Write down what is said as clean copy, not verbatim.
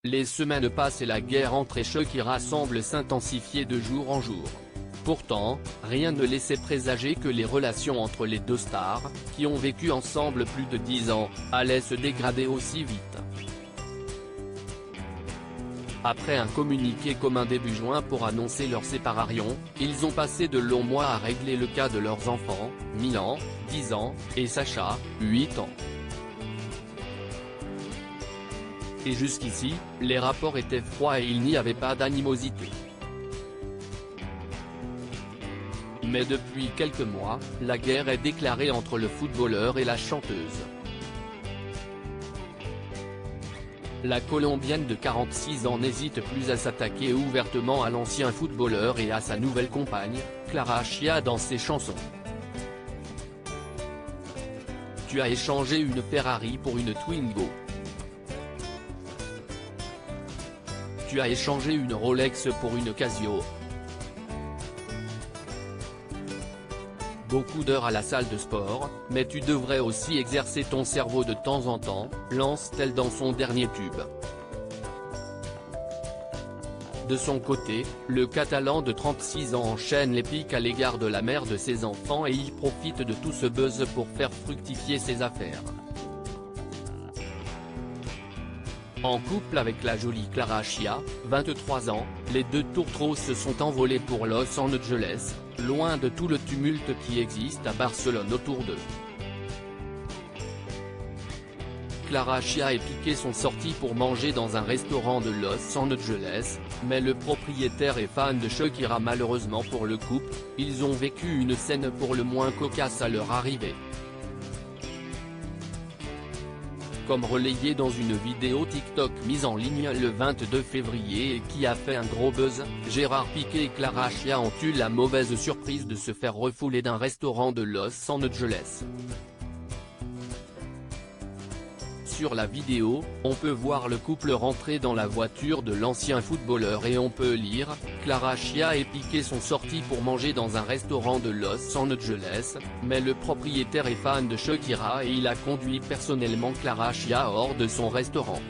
Les semaines passent et la guerre entre Shakira semble s'intensifier de jour en jour. Pourtant, rien ne laissait présager que les relations entre les deux stars, qui ont vécu ensemble plus de 10 ans, allaient se dégrader aussi vite. Après un communiqué commun début juin pour annoncer leur séparation, ils ont passé de longs mois à régler le cas de leurs enfants, Milan, 10 ans, et Sacha, 8 ans. Et jusqu'ici, les rapports étaient froids et il n'y avait pas d'animosité. Mais depuis quelques mois, la guerre est déclarée entre le footballeur et la chanteuse. La Colombienne de 46 ans n'hésite plus à s'attaquer ouvertement à l'ancien footballeur et à sa nouvelle compagne, Clara Chia dans ses chansons. Tu as échangé une Ferrari pour une Twingo. Tu as échangé une Rolex pour une Casio. Beaucoup d'heures à la salle de sport, mais tu devrais aussi exercer ton cerveau de temps en temps, lance-t-elle dans son dernier tube. De son côté, le Catalan de 36 ans enchaîne les piques à l'égard de la mère de ses enfants et il profite de tout ce buzz pour faire fructifier ses affaires. En couple avec la jolie Clara Chia, 23 ans, les deux tourtereaux se sont envolés pour Los Angeles, loin de tout le tumulte qui existe à Barcelone autour d'eux. Clara Chia et Piqué sont sortis pour manger dans un restaurant de Los Angeles, mais le propriétaire est fan de Shakira. Malheureusement pour le couple, ils ont vécu une scène pour le moins cocasse à leur arrivée. Comme relayé dans une vidéo TikTok mise en ligne le 22 février et qui a fait un gros buzz, Gérard Piqué et Clara Chia ont eu la mauvaise surprise de se faire refouler d'un restaurant de Los Angeles. Sur la vidéo, on peut voir le couple rentrer dans la voiture de l'ancien footballeur et on peut lire « Clara Chia et Piqué sont sortis pour manger dans un restaurant de Los Angeles, mais le propriétaire est fan de Shakira et il a conduit personnellement Clara Chia hors de son restaurant ».